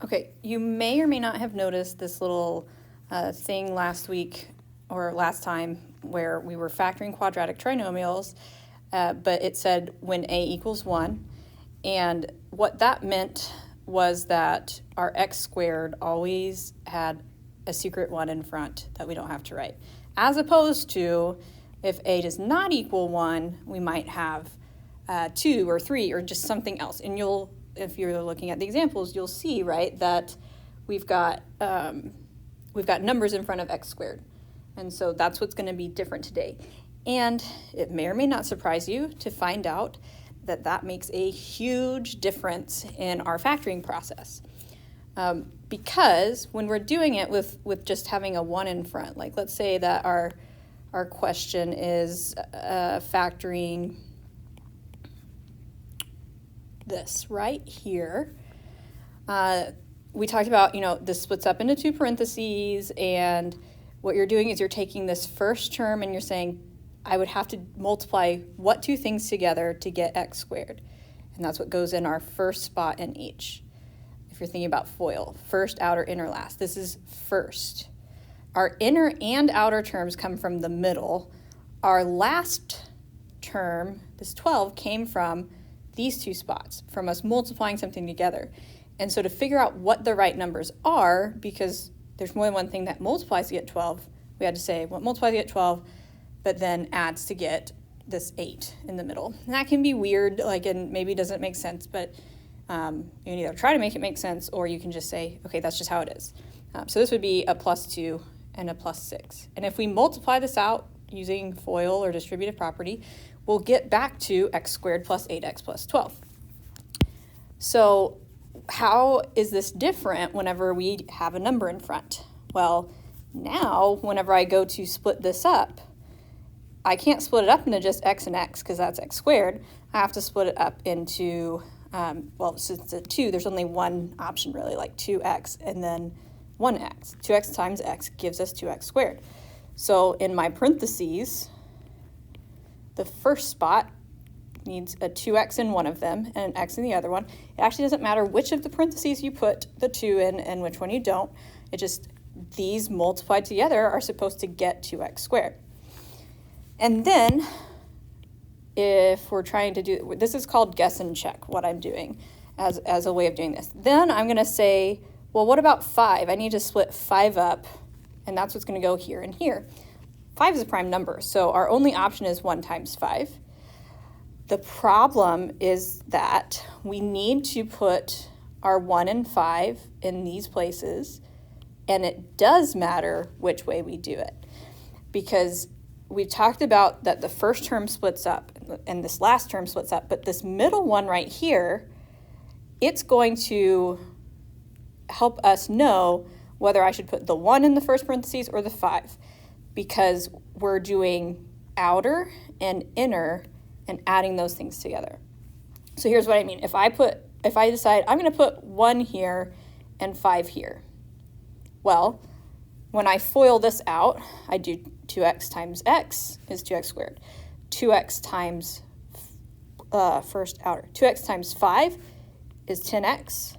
Okay, you may or may not have noticed this little thing last week or last time where we were factoring quadratic trinomials, but it said when a equals 1. And what that meant was that our x squared always had a secret 1 in front that we don't have to write. As opposed to if a does not equal 1, we might have 2 or 3 or just something else. And if you're looking at the examples, you'll see, right, that we've got numbers in front of x squared. And so that's what's going to be different today. And it may or may not surprise you to find out that that makes a huge difference in our factoring process. Because when we're doing it with just having a 1 in front, like let's say that our question is factoring this right here. We talked about, this splits up into 2 parentheses, and what you're doing is you're taking this first term and you're saying, I would have to multiply what 2 things together to get x squared. And that's what goes in our first spot in each. If you're thinking about FOIL, first, outer, inner, last. This is first. Our inner and outer terms come from the middle. Our last term, this 12, came from these 2 spots, from us multiplying something together. And so to figure out what the right numbers are, because there's more than one thing that multiplies to get 12, we had to say what multiplies to get 12, but then adds to get this 8 in the middle. And that can be weird, and maybe doesn't make sense, but you can either try to make it make sense, or you can just say, okay, that's just how it is. So this would be a +2 and a +6. And if we multiply this out using FOIL or distributive property, we'll get back to x squared plus 8x plus 12. So how is this different whenever we have a number in front? Well, now whenever I go to split this up, I can't split it up into just x and x because that's x squared. I have to split it up into, since it's a 2, there's only one option really, like 2x and then 1x. 2x times x gives us 2x squared. So in my parentheses, the first spot needs a 2x in one of them and an x in the other one. It actually doesn't matter which of the parentheses you put the 2 in and which one you don't. It just, these multiplied together are supposed to get 2x squared. And then if we're trying to do, this is called guess and check, what I'm doing as a way of doing this. Then I'm going to say, well, what about 5? I need to split 5 up, and that's what's going to go here and here. 5 is a prime number, so our only option is 1 times 5. The problem is that we need to put our 1 and 5 in these places, and it does matter which way we do it, because we talked about that the first term splits up and this last term splits up, but this middle one right here, it's going to help us know whether I should put the 1 in the first parentheses or the 5, because we're doing outer and inner and adding those things together. So here's what I mean. If I decide I'm going to put 1 here and 5 here, well, when I FOIL this out, I do 2x times x is 2x squared. 2x times first outer. 2x times 5 is 10x.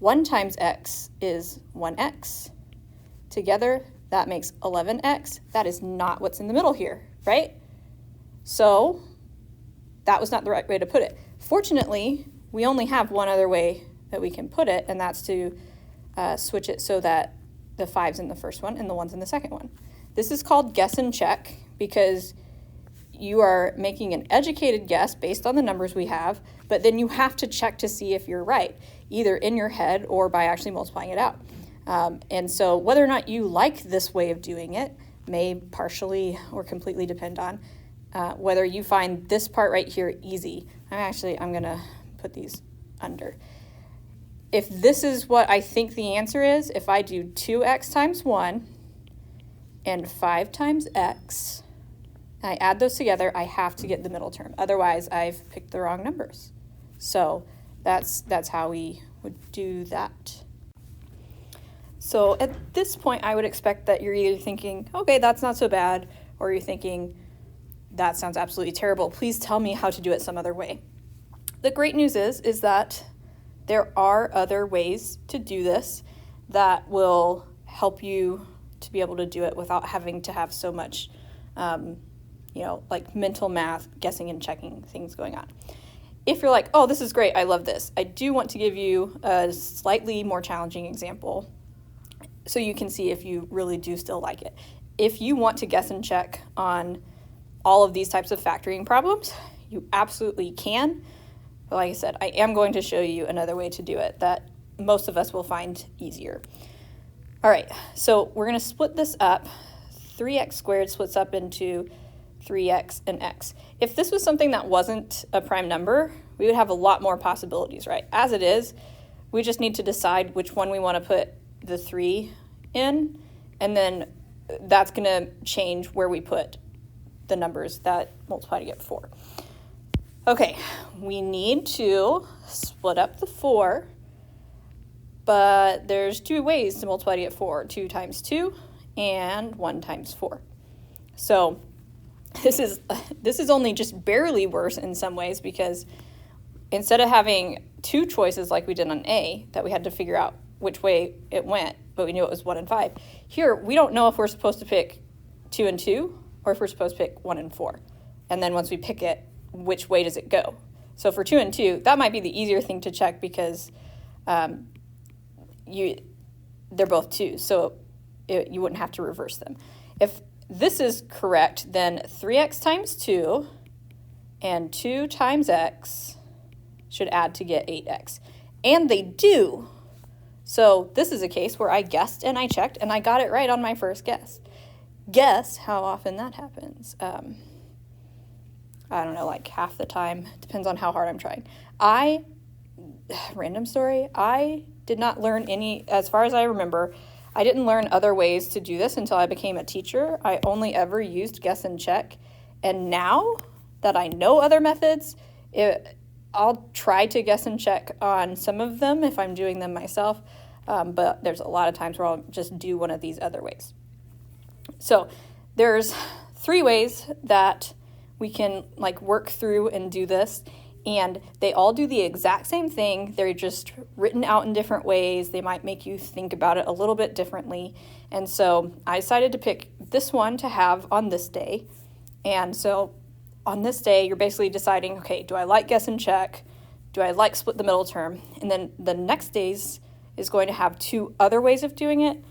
1 times x is 1x. Together, that makes 11x. That is not what's in the middle here, right? So that was not the right way to put it. Fortunately, we only have one other way that we can put it, and that's to switch it so that the 5's in the first one and the 1's in the second one. This is called guess and check because you are making an educated guess based on the numbers we have, but then you have to check to see if you're right, either in your head or by actually multiplying it out. And so whether or not you like this way of doing it may partially or completely depend on whether you find this part right here easy. I'm going to put these under. If this is what I think the answer is, if I do 2x times 1 and 5 times x, and I add those together, I have to get the middle term. Otherwise, I've picked the wrong numbers. So that's how we would do that. So at this point, I would expect that you're either thinking, okay, that's not so bad, or you're thinking, that sounds absolutely terrible. Please tell me how to do it some other way. The great news is that there are other ways to do this that will help you to be able to do it without having to have so much, like mental math, guessing and checking things going on. If you're like, oh, this is great, I love this, I do want to give you a slightly more challenging example so you can see if you really do still like it. If you want to guess and check on all of these types of factoring problems, you absolutely can. But like I said, I am going to show you another way to do it that most of us will find easier. All right, so we're going to split this up. 3x squared splits up into 3x and x. If this was something that wasn't a prime number, we would have a lot more possibilities, right? As it is, we just need to decide which one we want to put the 3 in, and then that's going to change where we put the numbers that multiply to get 4. Okay, we need to split up the 4, but there's 2 ways to multiply to get 4, 2 times 2 and 1 times 4. So this is only just barely worse in some ways, because instead of having 2 choices like we did on A that we had to figure out which way it went, but we knew it was 1 and 5, here we don't know if we're supposed to pick 2 and 2 or if we're supposed to pick 1 and 4. And then once we pick it, which way does it go? So for 2 and 2, that might be the easier thing to check, because they're both 2, so you wouldn't have to reverse them. If this is correct, then 3x times 2 and 2 times x should add to get 8x. And they do. So this is a case where I guessed and I checked and I got it right on my first guess. Guess how often that happens. I don't know, like half the time. Depends on how hard I'm trying. Random story, I did not learn any, as far as I remember, I didn't learn other ways to do this until I became a teacher. I only ever used guess and check. And now that I know other methods, I'll try to guess and check on some of them if I'm doing them myself. But there's a lot of times where I'll just do one of these other ways. So there's 3 ways that we can work through and do this, and they all do the exact same thing. They're just written out in different ways. They might make you think about it a little bit differently. And so I decided to pick this one to have on this day. And so on this day, you're basically deciding, okay, do I like guess and check? Do I like split the middle term? And then the next days is going to have 2 other ways of doing it.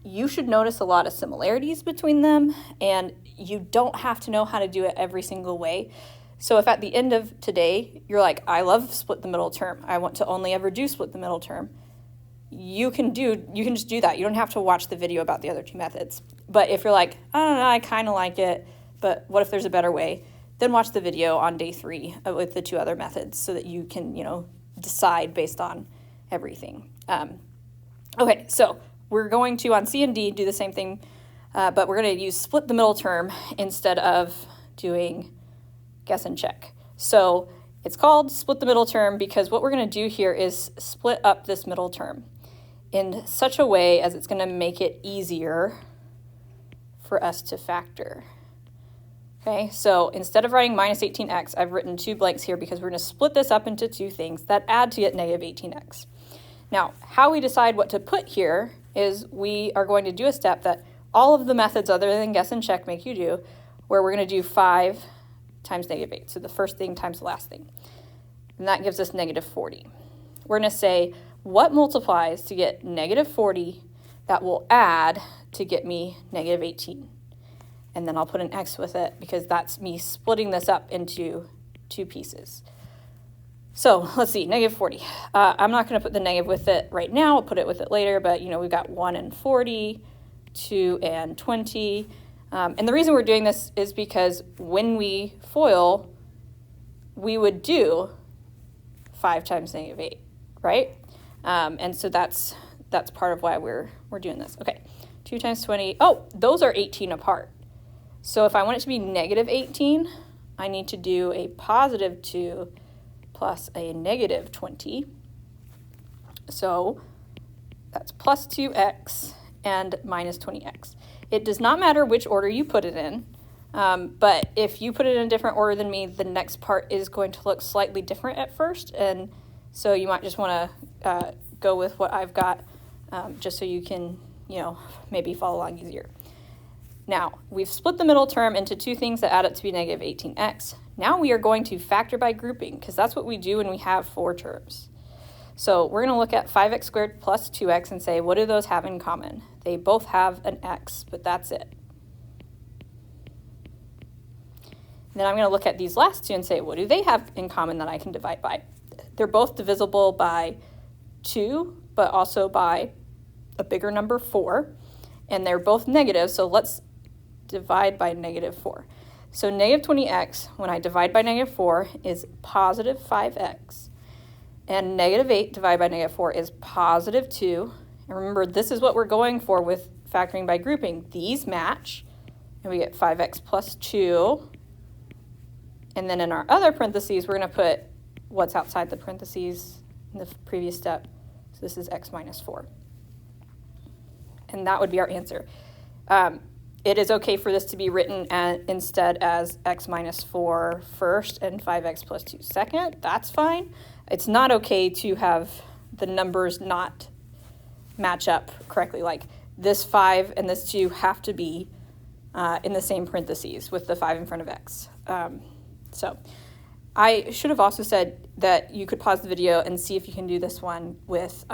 You should notice a lot of similarities between them, and you don't have to know how to do it every single way. So if at the end of today, you're like, I love split the middle term, I want to only ever do split the middle term, you can just do that. You don't have to watch the video about the other 2 methods. But if you're like, I don't know, I kind of like it, but what if there's a better way? Then watch the video on day 3 with the 2 other methods so that you can, decide based on everything. Okay, so we're going to, on C and D, do the same thing, but we're going to use split the middle term instead of doing guess and check. So it's called split the middle term because what we're going to do here is split up this middle term in such a way as it's going to make it easier for us to factor. Okay, so instead of writing minus 18x, I've written 2 blanks here because we're going to split this up into 2 things that add to get negative 18x. Now, how we decide what to put here is we are going to do a step that all of the methods other than guess and check make you do, where we're going to do 5 times negative 8. So the first thing times the last thing. And that gives us negative 40. We're going to say what multiplies to get negative 40 that will add to get me negative 18. And then I'll put an x with it because that's me splitting this up into 2 pieces. So let's see, negative 40. I'm not going to put the negative with it right now. I'll put it with it later, but we've got 1 and 40, 2 and 20. And the reason we're doing this is because when we FOIL, we would do 5 times negative 8, right? And so that's part of why we're doing this. Okay, 2 times 20. Oh, those are 18 apart. So if I want it to be negative 18, I need to do a positive 2 plus a negative 20. So that's plus 2x and minus 20x. It does not matter which order you put it in, but if you put it in a different order than me, the next part is going to look slightly different at first, and So you might just want to go with what I've got, just so you can, maybe follow along easier. Now, we've split the middle term into two things that add up to be negative 18x. Now we are going to factor by grouping, because that's what we do when we have 4 terms. So we're going to look at 5x squared plus 2x and say, what do those have in common? They both have an x, but that's it. Then I'm going to look at these last two and say, what do they have in common that I can divide by? They're both divisible by 2, but also by a bigger number, 4. And they're both negative, so let's divide by negative 4. So negative 20x, when I divide by negative 4, is positive 5x. And negative 8 divided by negative 4 is positive 2. And remember, this is what we're going for with factoring by grouping. These match, and we get 5x plus 2. And then in our other parentheses, we're going to put what's outside the parentheses in the previous step. So this is x minus 4. And that would be our answer. It is okay for this to be written instead as x minus 4 first and 5x plus 2 second. That's fine. It's not okay to have the numbers not match up correctly. Like this 5 and this 2 have to be in the same parentheses with the 5 in front of x. So I should have also said that you could pause the video and see if you can do this one with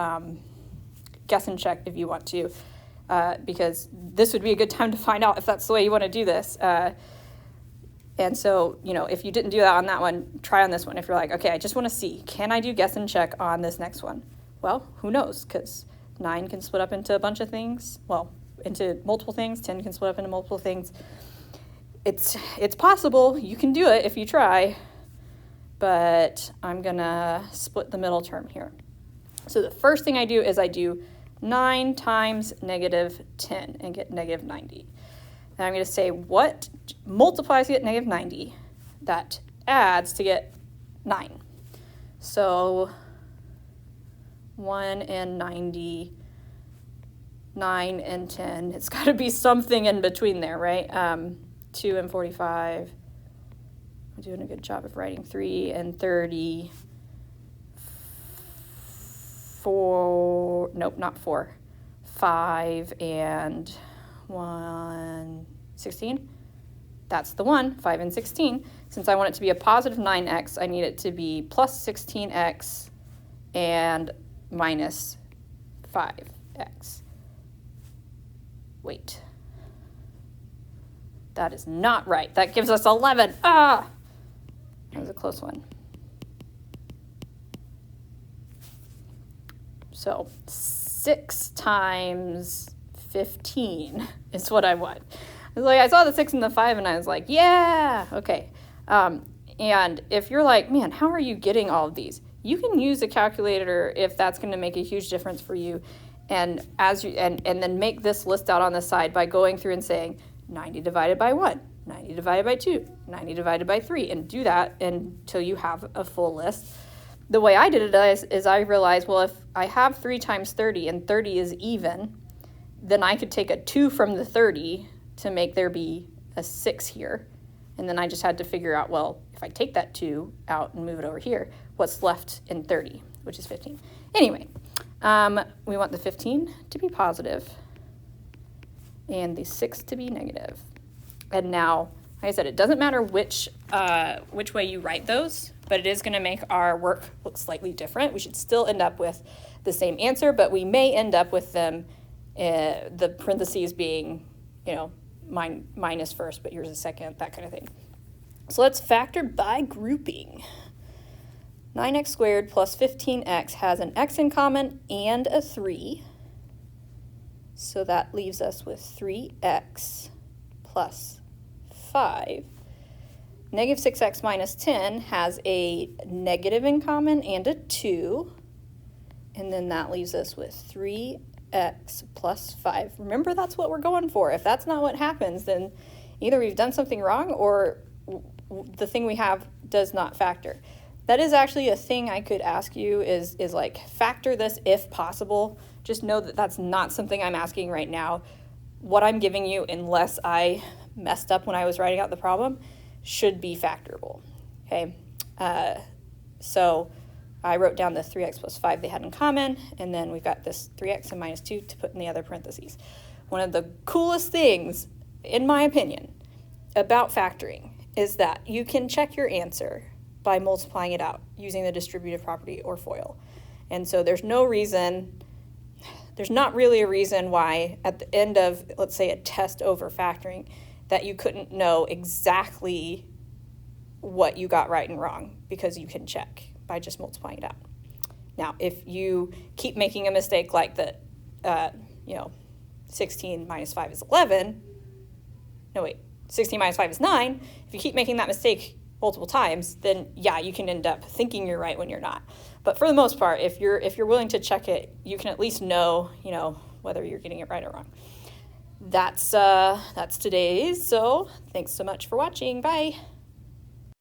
guess and check if you want to, because this would be a good time to find out if that's the way you want to do this. And so, if you didn't do that on that one, try on this one. If you're like, okay, I just want to see, can I do guess and check on this next one? Well, who knows, because 9 can split up into a bunch of things. Well, into multiple things. 10 can split up into multiple things. It's possible. You can do it if you try, but I'm going to split the middle term here. So the first thing I do is I do 9 times negative 10 and get negative 90. And I'm going to say what multiplies to get negative 90 that adds to get 9. So 1 and 90, 9 and 10. It's got to be something in between there, right? 2 and 45. I'm doing a good job of writing. 3 and 30. 4, nope, not 4. 5 and 1, 16. That's the one, 5 and 16. Since I want it to be a positive 9x, I need it to be plus 16x and minus 5x. Wait. That is not right. That gives us 11. Ah! That was a close one. So 6 times 15 is what I want. I was like, I saw the 6 and the 5 and I was like, yeah, okay. And if you're like, man, how are you getting all of these? You can use a calculator if that's going to make a huge difference for you. And and then make this list out on the side by going through and saying 90 divided by 1, 90 divided by 2, 90 divided by 3, and do that until you have a full list. The way I did it is I realized, well, if I have 3 times 30 and 30 is even, then I could take a 2 from the 30 to make there be a 6 here. And then I just had to figure out, well, if I take that 2 out and move it over here, what's left in 30, which is 15. Anyway, we want the 15 to be positive and the 6 to be negative. And now, like I said, it doesn't matter which way you write those, but it is going to make our work look slightly different. We should still end up with the same answer, but we may end up with them, the parentheses being, minus first, but yours is second, that kind of thing. So let's factor by grouping. 9x squared plus 15x has an x in common and a 3. So that leaves us with 3x plus 5. Negative 6x minus 10 has a negative in common and a 2. And then that leaves us with 3x plus 5. Remember, that's what we're going for. If that's not what happens, then either we've done something wrong or the thing we have does not factor. That is actually a thing I could ask you is like factor this if possible. Just know that that's not something I'm asking right now. What I'm giving you, unless I messed up when I was writing out the problem, should be factorable, okay? So I wrote down the 3x plus 5 they had in common, and then we've got this 3x and minus 2 to put in the other parentheses. One of the coolest things, in my opinion, about factoring is that you can check your answer by multiplying it out using the distributive property or FOIL. And so there's not really a reason why at the end of, let's say, a test over factoring, that you couldn't know exactly what you got right and wrong, because you can check by just multiplying it out. Now, if you keep making a mistake like that, 16 minus 5 is 11. No, wait, 16 minus 5 is 9. If you keep making that mistake multiple times, then yeah, you can end up thinking you're right when you're not. But for the most part, if you're willing to check it, you can at least know, whether you're getting it right or wrong. That's today's. So thanks so much for watching. Bye.